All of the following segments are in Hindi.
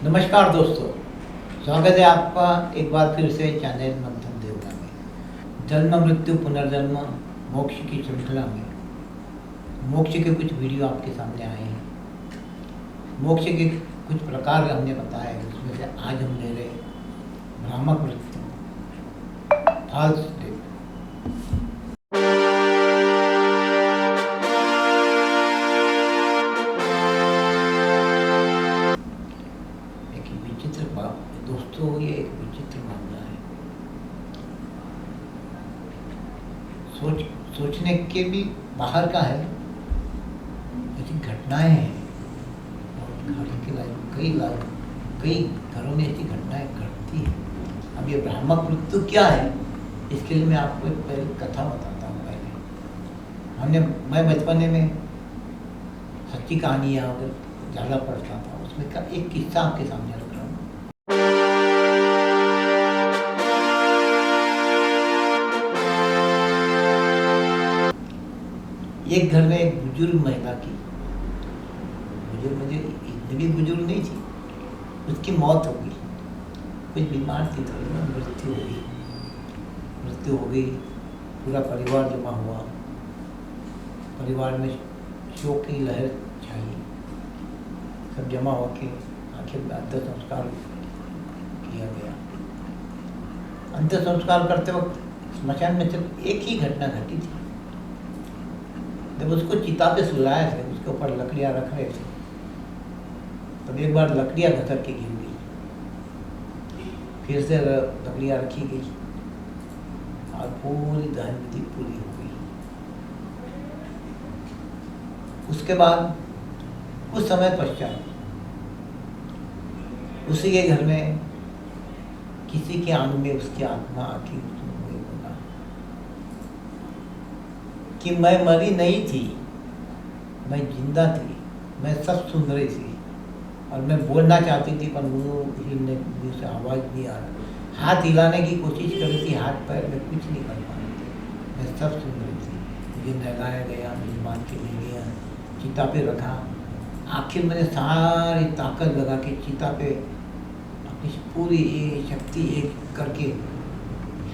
नमस्कार दोस्तों, स्वागत है आपका एक बार फिर से चैनल मंथन देवता में। जन्म मृत्यु पुनर्जन्म मोक्ष की श्रृंखला में मोक्ष के कुछ वीडियो आपके सामने आए हैं। मोक्ष के कुछ प्रकार हमने बताए, उसमें से आज हम ले रहे भ्रामक मृत्यु, फॉल्स डेथ। दोस्तों, ये एक विचित्र मामला है। सोचने के भी बाहर का है। ऐसी घटनाएं हैं और घर की कई घरों में ऐसी घटनाएं घटती हैं। अब ये भ्रामक मृत्यु क्या है, इसके लिए मैं आपको एक पहले कथा बताता हूँ। मैं बचपने में सच्ची कहानियाँ अगर ज़्यादा पढ़ता था, उसमें का एक किस्सा आपके सामने रख रहा हूँ। एक घर में एक बुजुर्ग महिला की, मुझे इतनी भी बुजुर्ग नहीं थी, उसकी मौत हो गई। कुछ बीमार थी, थोड़ी ना, मृत्यु हो गई। पूरा परिवार जमा हुआ, परिवार में शोक की लहर छाई। सब जमा होके आखिर में अंतिम संस्कार किया गया। अंतिम संस्कार करते वक्त स्मशान में सिर्फ एक ही घटना घटी थी। जब उसको चिता पे सुलाया थे, उसके ऊपर लकड़ियाँ रख रहे थे, तब एक बार लकड़ियाँ घसर के गिर गई। फिर से लकड़ियाँ रखी गई और पूरी दहन विधि पूरी हो गई। उसके बाद कुछ समय पश्चात उसी के घर में किसी के आंग में उसकी आत्मा आके बोला कि मैं मरी नहीं थी, मैं जिंदा थी, मैं सब सुन रही थी और मैं बोलना चाहती थी, पर मुँह हिलने से आवाज़ नहीं आ रहा। हाथ हिलाने की कोशिश कर रही थी, हाथ पैर में कुछ नहीं कर पा रही थी। मैं सब सुन रही थी। मुझे नहलाया गया, मुझे बांध के ले गया, चिता पे रखा। आखिर मैंने सारी ताकत लगा के चिता पे अपनी पूरी शक्ति एक करके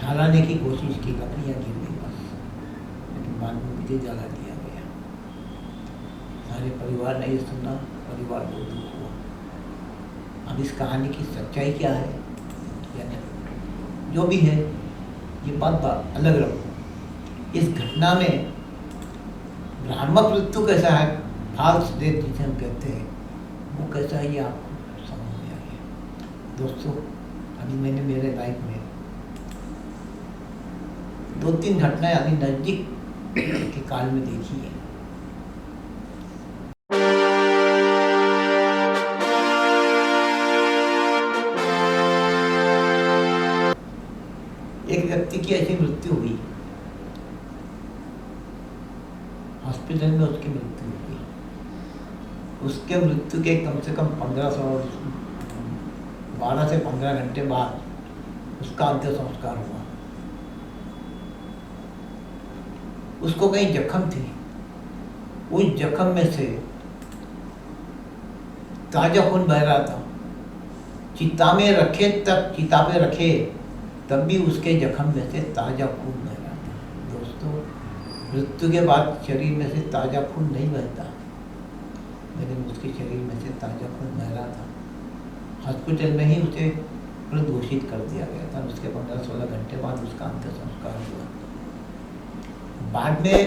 हिलाने की कोशिश की। लकड़ियाँ गिर गई बस, लेकिन बाद में मुझे जला दिया गया। सारे परिवार ने ये सुना, परिवार को दुख हुआ। अब इस कहानी की सच्चाई क्या है या नहीं, जो भी है, ये बात अलग रखो। इस घटना में भ्रामक मृत्यु कैसा है, फॉल्स डेथ जिसे हम कहते हैं, वो कैसा है, ये आपको समझ में आ गया। दोस्तों, अभी मैंने मेरे लाइफ में 2-3 घटनाएं अभी नज़दीक के काल में देखी है। एक व्यक्ति की ऐसी मृत्यु हुई, हॉस्पिटल में उसकी मृत्यु हो गई। उसके मृत्यु के कम से कम 12 से 15 घंटे बाद उसका अंतिम संस्कार हुआ। उसको कहीं जख्म थी, उस जख्म में से ताजा खून बह रहा था। चिता में रखे, तब चिता पे रखे तब भी उसके जख्म में से ताजा खून बह रहा था। दोस्तों, मृत्यु के बाद शरीर में से ताजा खून नहीं बहता, लेकिन उसके शरीर में से ताजा खून बह रहा था। हॉस्पिटल में ही उसे प्रदूषित कर दिया गया था। उसके 15-16 घंटे बाद उसका अंतिम संस्कार हुआ। बाद में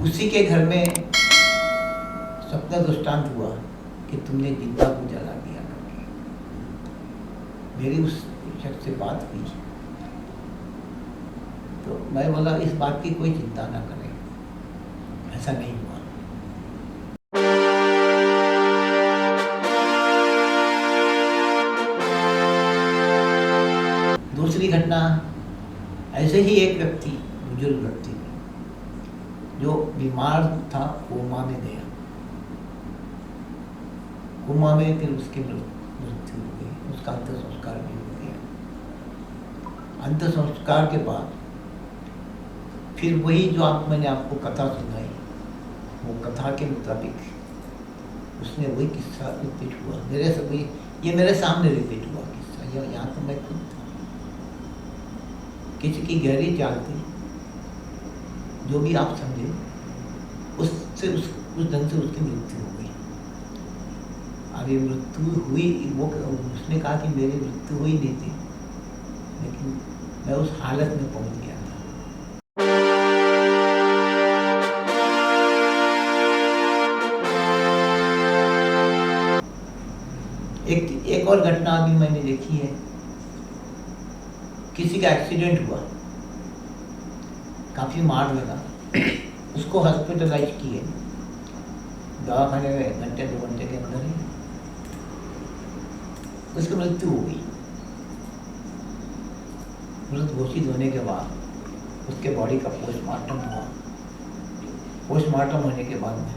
उसी के घर में सपना दृष्टांत हुआ कि तुमने जिंदा को जला दिया करके। मेरी उस शख्स से बात हुई तो मैं बोला, इस बात की कोई चिंता ना करें, ऐसा नहीं हुआ। दूसरी घटना, ऐसे ही एक व्यक्ति, बुजुर्ग व्यक्ति जो बीमार था, कोमा में गया। कोमा में फिर उसकी मृत्यु हो गई, उसका अंतिम संस्कार भी हो गया। अंतिम संस्कार के बाद फिर वही जो मैंने आपको कथा सुनाई, वो कथा के मुताबिक उसने वही किस्सा रिपीट हुआ मेरे से, वही ये मेरे सामने रिपीट हुआ किस्सा। यहाँ तो मैं खुद था। किसी की गहरी चाल थी, जो भी आप समझे, उससे उस ढंग से उसकी मृत्यु हो गई। अब ये मृत्यु हुई, वो उसने कहा कि मेरी मृत्यु हुई नहीं थी, लेकिन मैं उस हालत में पहुंच गया था। एक और घटना अभी मैंने देखी है। किसी का एक्सीडेंट हुआ, काफी मार लगा, उसको हॉस्पिटलाइज किए, दवाखाने में घंटे 2 घंटे के अंदर ही उसकी मृत्यु हो गई। मृत घोषित होने के बाद उसके बॉडी का पोस्टमार्टम हुआ। पोस्टमार्टम होने के बाद में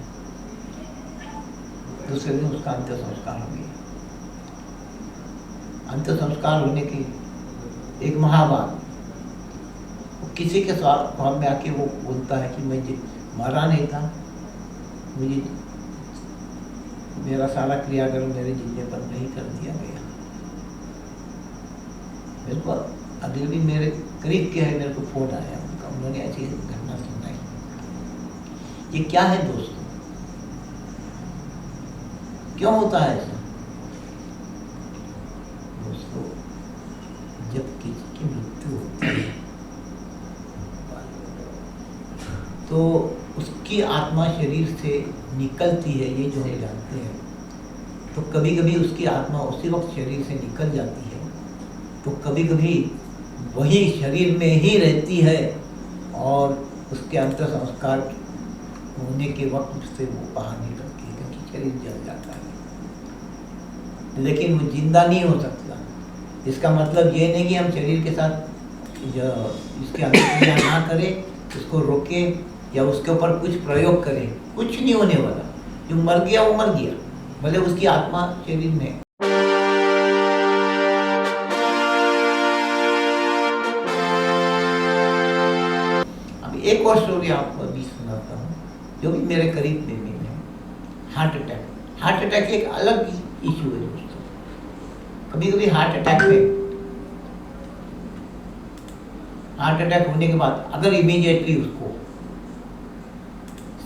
दूसरे दिन उसका अंतिम संस्कार हो गया। अंतिम संस्कार होने की एक माह बाद किसी के ख्वाब में आके वो बोलता है कि मैं मरा नहीं था, मुझे मेरा सारा क्रियाकर्म मेरे जीने पर नहीं कर दिया गया। मेरे को अगले भी मेरे करीब के है, मेरे को फोन आया उनका, उन्होंने ऐसी घटना सुनाई। ये क्या है दोस्तों, क्यों होता है ऐसा? दोस्तों, जब किसी की मृत्यु होती है तो उसकी आत्मा शरीर से निकलती है, ये जो हम जानते हैं। तो कभी कभी उसकी आत्मा उसी वक्त शरीर से निकल जाती है, तो कभी कभी वही शरीर में ही रहती है और उसके अंतिम संस्कार होने के वक्त से वो बाहर निकलती है, क्योंकि शरीर जल जाता है। लेकिन वो जिंदा नहीं हो सकता। इसका मतलब ये नहीं कि हम शरीर के साथ इसके अंतर्क्रिया ना करें, उसको रोकें या उसके ऊपर कुछ प्रयोग करें, कुछ नहीं होने वाला। जो मर गया वो मर गया, भले उसकी आत्मा शरीर में। अब एक और स्टोरी आपको अभी सुनाता हूँ, जो भी मेरे करीब में है। Heart attack. हार्ट अटैक एक अलग इशू है दोस्तों। कभी कभी हार्ट अटैक होने के बाद अगर इमीडिएटली उसको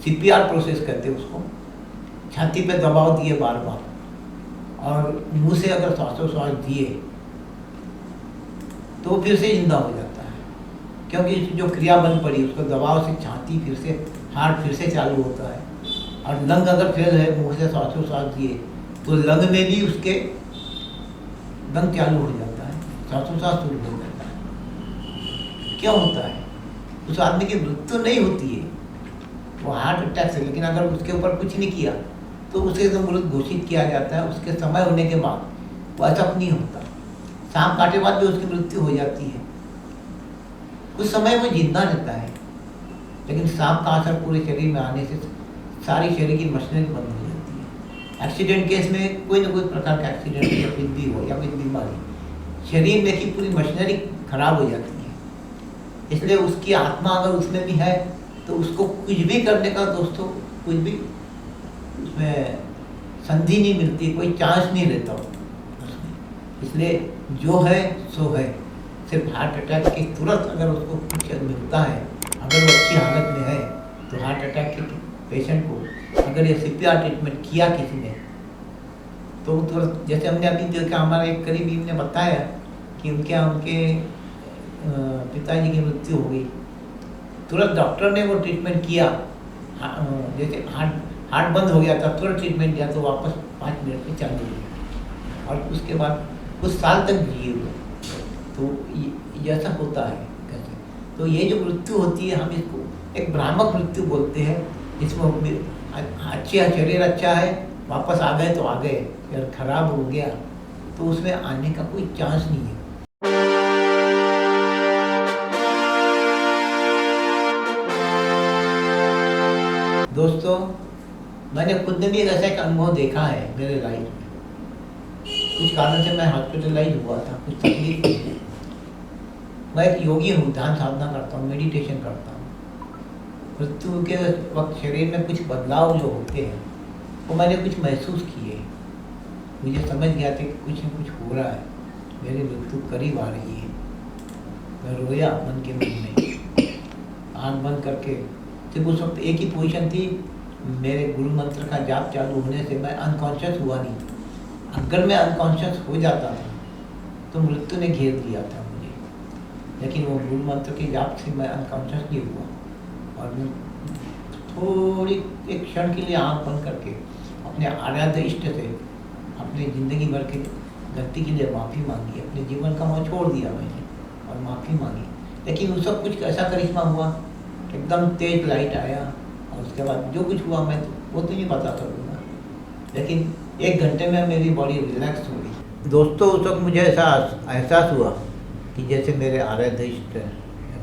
CPR प्रोसेस करते, उसको छाती पे दबाव दिए बार बार और मुंह से अगर श्वासोश्वास दिए तो फिर से जिंदा हो जाता है, क्योंकि जो क्रिया बन पड़ी उसको दबाव से छाती फिर से, हार्ट फिर से चालू होता है। और लंग अगर फेल है, मुंह से श्वासोश्वास दिए तो लंग में भी उसके लंग चालू हो जाता है, श्वासोश्वास शुरू हो जाता है। क्या होता है? उस आदमी की मृत्यु नहीं होती है वो हार्ट अटैक से, लेकिन अगर उसके ऊपर कुछ नहीं किया तो उसे तो मृत घोषित किया जाता है। उसके समय होने के बाद वो ऐसा नहीं होता। सांप काटे बाद भी उसकी मृत्यु हो जाती है। कुछ समय वो जिंदा रहता है, लेकिन सांप का असर पूरे शरीर में आने से सारी शरीर की मशीनरी बंद हो जाती है। एक्सीडेंट केस में कोई ना कोई प्रकार का एक्सीडेंट या कुछ भी हो या कोई बीमारी, शरीर में की पूरी मशीनरी खराब हो जाती है। इसलिए उसकी आत्मा अगर उसमें भी है तो उसको कुछ भी करने का दोस्तों, कुछ भी उसमें संधि नहीं मिलती, कोई चांस नहीं रहता उसमें। इसलिए जो है सो है। सिर्फ हार्ट अटैक के तुरंत अगर उसको कुछ मिलता है, अगर वो अच्छी हालत में है, तो हार्ट अटैक के पेशेंट को अगर ये CPR ट्रीटमेंट किया किसी ने तो तुरंत, जैसे हमने अभी देखा, हमारा एक करीबी ने बताया कि उनके पिताजी की मृत्यु हो गई। तुरंत डॉक्टर ने वो ट्रीटमेंट किया, जैसे हार्ट बंद हो गया था, तुरंत ट्रीटमेंट दिया तो वापस 5 मिनट में चालू हो गया और उसके बाद कुछ साल तक जिए हुए। तो ये ऐसा होता है कैसे? तो ये जो मृत्यु होती है, हम इसको एक भ्रामक मृत्यु बोलते हैं, जिसमें अच्छा शरीर अच्छा है, वापस आ गए तो आ गए, अगर खराब हो गया तो उसमें आने का कोई चांस नहीं है। दोस्तों, मैंने खुद ने भी एक ऐसा एक अनुभव देखा है मेरे लाइफ में। कुछ कारण से मैं हॉस्पिटलाइज हुआ था, कुछ तकलीफ थी। मैं एक योगी हूँ, ध्यान साधना करता हूँ, मेडिटेशन करता हूँ। मृत्यु के वक्त शरीर में कुछ बदलाव जो होते हैं वो मैंने कुछ महसूस किए, मुझे समझ गया था कि कुछ न कुछ हो रहा है, मेरी मृत्यु करीब आ रही है। मैं रोया मन के मन में, आँख बंद करके। सिर्फ उस वक्त एक ही पोजीशन थी, मेरे गुरु मंत्र का जाप चालू होने से मैं अनकॉन्शियस हुआ नहीं। अगर मैं अनकॉन्शियस हो जाता था तो मृत्यु ने घेर लिया था मुझे, लेकिन वो गुरु मंत्र के जाप से मैं अनकॉन्शियस नहीं हुआ। और मैं थोड़ी एक क्षण के लिए आँख बंद करके अपने आराध्य इष्ट से अपने ज़िंदगी भर के गलती के लिए माफ़ी मांगी, अपने जीवन का मोह छोड़ दिया मैंने और माफ़ी मांगी। लेकिन उस सब कुछ ऐसा करिश्मा हुआ, एकदम तेज लाइट आया और उसके बाद जो कुछ हुआ मैं वो तो नहीं बता सकूँगा, लेकिन 1 घंटे में मेरी बॉडी रिलैक्स हो गई। दोस्तों उस वक्त मुझे ऐसा एहसास हुआ कि जैसे मेरे आराध्य इष्ट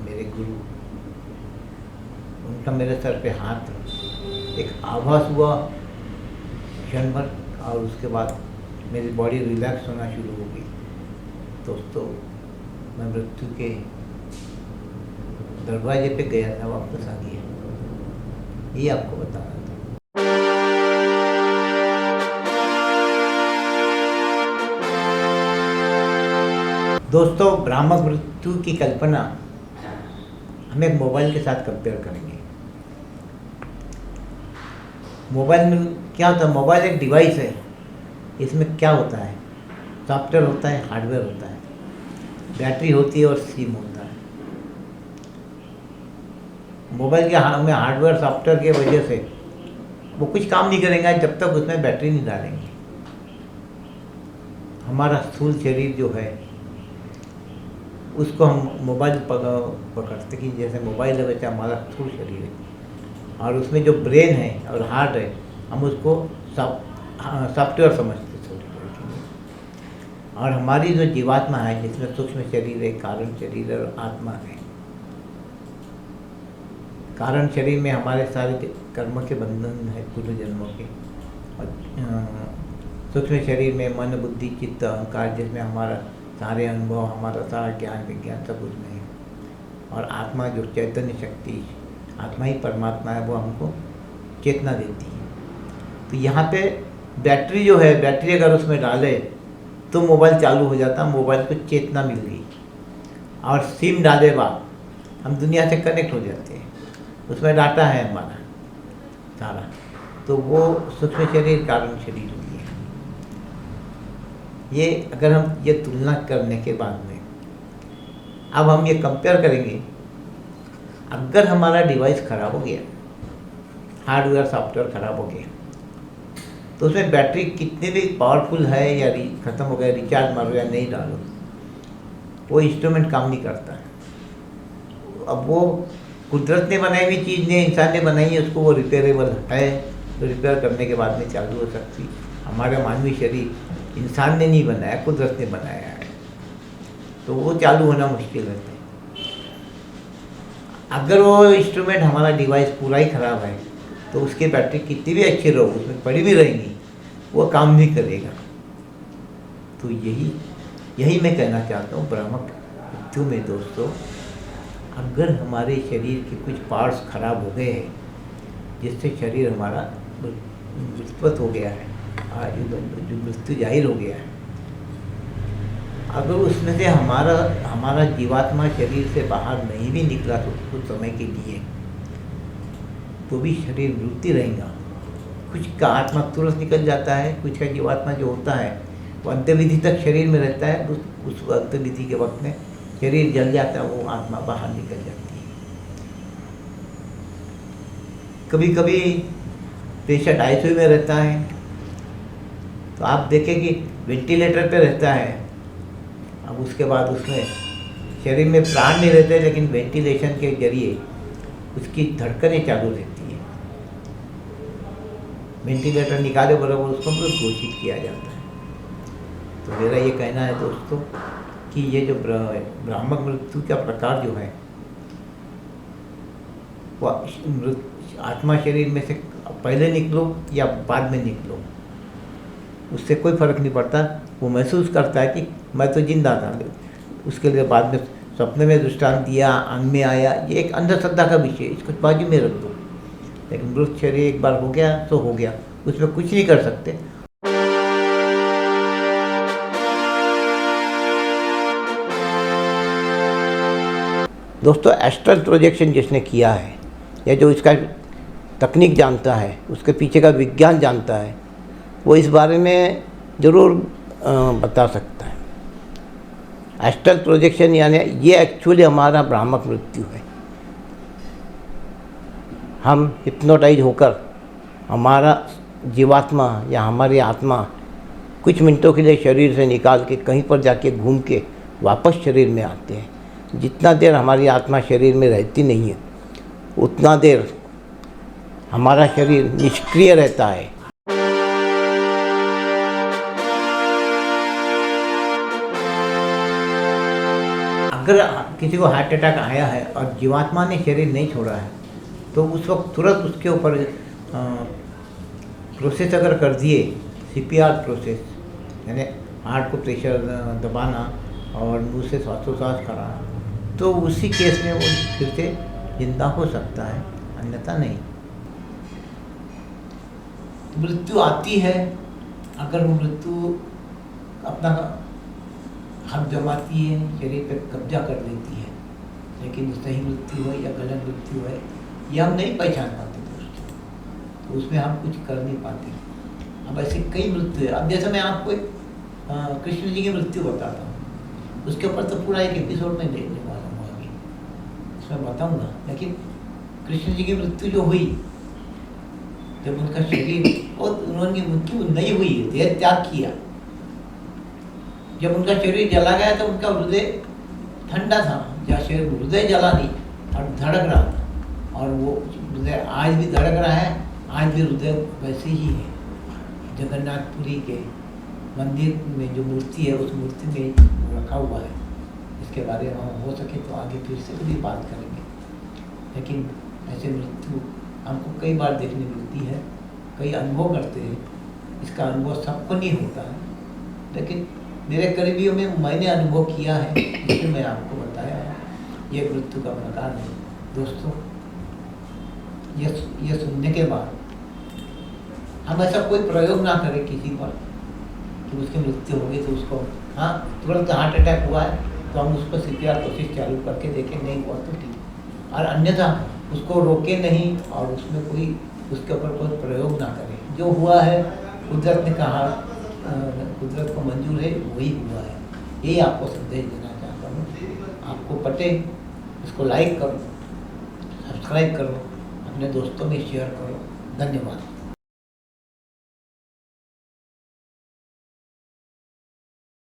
मेरे गुरु, उनका मेरे सर पे हाथ, एक आभास हुआ क्षण भर, और उसके बाद मेरी बॉडी रिलैक्स होना शुरू हो गई। दोस्तों मैं मृत्यु के दरवाजे पे गया था, वापस आ गया, ये आपको बताना था। दोस्तों भ्रामक मृत्यु की कल्पना हम एक मोबाइल के साथ कंपेयर करेंगे। मोबाइल में क्या होता है? मोबाइल एक डिवाइस है, इसमें क्या होता है? सॉफ्टवेयर होता है, हार्डवेयर होता है, बैटरी होती है और सिम होता है। मोबाइल के में हार्डवेयर सॉफ्टवेयर की वजह से वो कुछ काम नहीं करेंगे जब तक उसमें बैटरी नहीं डालेंगे। हमारा स्थूल शरीर जो है उसको हम मोबाइल पकड़ते कि जैसे मोबाइल है वैसे हमारा स्थूल शरीर है, और उसमें जो ब्रेन है और हार्ट है हम उसको सॉफ्टवेयर समझते थोड़ी। और हमारी जो जीवात्मा है जिसमें सूक्ष्म शरीर है, कारण शरीर और आत्मा है। कारण शरीर में हमारे सारे कर्म के बंधन है पूर्व जन्मों के, और सूक्ष्म शरीर में मन बुद्धि चित्त अहंकार, जिसमें हमारा सारे अनुभव, हमारा सारा ज्ञान विज्ञान सब उसमें है। और आत्मा जो चैतन्य शक्ति, आत्मा ही परमात्मा है, वो हमको चेतना देती है। तो यहाँ पे बैटरी जो है, बैटरी अगर उसमें डाले तो मोबाइल चालू हो जाता, मोबाइल को चेतना मिल गई। और सिम डाले बाद हम दुनिया से कनेक्ट हो जाते हैं, उसमें डाटा है हमारा सारा। तो वो सूक्ष्म शरीर कारण शरीर हुई है। ये अगर हम ये तुलना करने के बाद में अब हम ये कंपेयर करेंगे, अगर हमारा डिवाइस ख़राब हो गया, हार्डवेयर सॉफ्टवेयर ख़राब हो गया, तो उसमें बैटरी कितनी भी पावरफुल है या ख़त्म हो गया, रिचार्ज मारो या नहीं डालो, वो इंस्ट्रूमेंट काम नहीं करता है। अब वो कुदरत ने बनाई हुई चीज़ ने, इंसान ने बनाई है, उसको वो रिपेयरेबल है, तो रिपेयर करने के बाद में चालू हो सकती। हमारा मानवीय शरीर इंसान ने नहीं बनाया, कुदरत ने बनाया है, तो वो चालू होना मुश्किल है। अगर वो इंस्ट्रूमेंट हमारा डिवाइस पूरा ही ख़राब है तो उसकी बैटरी कितनी भी अच्छी रहो, उसमें पड़ी भी रहेंगी, वो काम नहीं करेगा। तो यही मैं कहना चाहता हूँ भ्रामक मृत्यु में। दोस्तों अगर हमारे शरीर के कुछ पार्ट्स खराब हो गए हैं, जिससे शरीर हमारा विस्फत हो गया है, जो मृत्यु जाहिर हो गया है, अगर उसमें से हमारा जीवात्मा शरीर से बाहर नहीं भी निकला तो कुछ समय के लिए, तो भी शरीर मृत्यु रहेगा। कुछ का आत्मा तुरंत निकल जाता है, कुछ का जीवात्मा जो होता है वो अंत्यविधि तक शरीर में रहता है। उस अंत्यविधि के वक्त में शरीर जल जाता है, वो आत्मा बाहर निकल जाती है। कभी कभी पेशेंट आईसीयू में रहता है तो आप देखें कि वेंटिलेटर पे रहता है, अब उसके बाद उसमें शरीर में प्राण नहीं रहते, लेकिन वेंटिलेशन के जरिए उसकी धड़कनें चालू रहती है। वेंटिलेटर निकाले बराबर उसको मृत घोषित किया जाता है। तो मेरा ये कहना है दोस्तों कि ये जो भ्रामक मृत्यु का प्रकार जो है, वो आत्मा शरीर में से पहले निकलो या बाद में निकलो, उससे कोई फर्क नहीं पड़ता। वो महसूस करता है कि मैं तो जिंदा था, उसके लिए बाद में सपने में दृष्टांत दिया, अंग में आया, ये एक अंधश्रद्धा का विषय, इसको बाजू में रख दो। लेकिन मृत शरीर एक बार हो गया तो हो गया, उसमें कुछ नहीं कर सकते। दोस्तों, एस्ट्रल प्रोजेक्शन जिसने किया है या जो इसका तकनीक जानता है, उसके पीछे का विज्ञान जानता है, वो इस बारे में ज़रूर बता सकता है। एस्ट्रल प्रोजेक्शन यानी ये एक्चुअली हमारा भ्रामक मृत्यु है। हम हिप्नोटाइज होकर हमारा जीवात्मा या हमारी आत्मा कुछ मिनटों के लिए शरीर से निकाल के कहीं पर जाके घूम के वापस शरीर में आते हैं। जितना देर हमारी आत्मा शरीर में रहती नहीं है, उतना देर हमारा शरीर निष्क्रिय रहता है। अगर किसी को हार्ट अटैक आया है और जीवात्मा ने शरीर नहीं छोड़ा है, तो उस वक्त तुरंत उसके ऊपर प्रोसेस अगर कर दिए, CPR प्रोसेस, यानी हार्ट को प्रेशर दबाना और मुँह से श्वासोच्छ्वास कराना, तो उसी केस में वो फिर से जिंदा हो सकता है, अन्यथा नहीं। मृत्यु आती है, अगर वो मृत्यु अपना हक जमाती है, शरीर पे कब्जा कर लेती है, लेकिन सही मृत्यु है या गलत मृत्यु है ये हम नहीं पहचान पाते दोस्तों, तो उसमें हम कुछ कर नहीं पाते। अब ऐसे कई मृत्यु है। अब जैसे मैं आपको कृष्ण जी की मृत्यु बताता हूँ, उसके ऊपर तो पूरा एक एपिसोड में देखने वाला हूँ अभी, इसमें बताऊँगा। लेकिन कृष्ण जी की मृत्यु जो हुई, जब उनका शरीर, और उन्होंने मृत्यु नहीं हुई, देह त्याग किया, जब उनका शरीर जला गया तो उनका हृदय ठंडा था, या शरीर हृदय जला नहीं और धड़क रहा था, और वो हृदय आज भी धड़क रहा है, आज भी हृदय वैसे ही है। जगन्नाथपुरी के मंदिर में जो मूर्ति है, उस मूर्ति में रखा हुआ है। इसके बारे में हम हो सके तो आगे फिर से भी बात करेंगे। लेकिन ऐसे मृत्यु हमको कई बार देखने मिलती है, कई अनुभव करते हैं। इसका अनुभव सबको नहीं होता है, लेकिन मेरे करीबियों में मैंने अनुभव किया है, इसलिए मैं आपको बताया है। ये मृत्यु का प्रकार है दोस्तों। ये सुनने के बाद हम ऐसा कोई प्रयोग ना करें किसी पर कि उसकी मृत्यु हो गई तो उसको, हाँ तुरंत हार्ट अटैक हुआ है तो हम उसको CPR कोशिश चालू करके देखें, नहीं हुआ तो ठीक, और अन्यथा उसको रोके नहीं और उसमें कोई उसके ऊपर कोई प्रयोग ना करें। जो हुआ है कुदरत ने कहा, कुदरत को मंजूर है, वही हुआ है। यही आपको संदेश देना चाहता हूँ। आपको पटे, इसको लाइक करो, सब्सक्राइब करो, अपने दोस्तों में शेयर करो। धन्यवाद।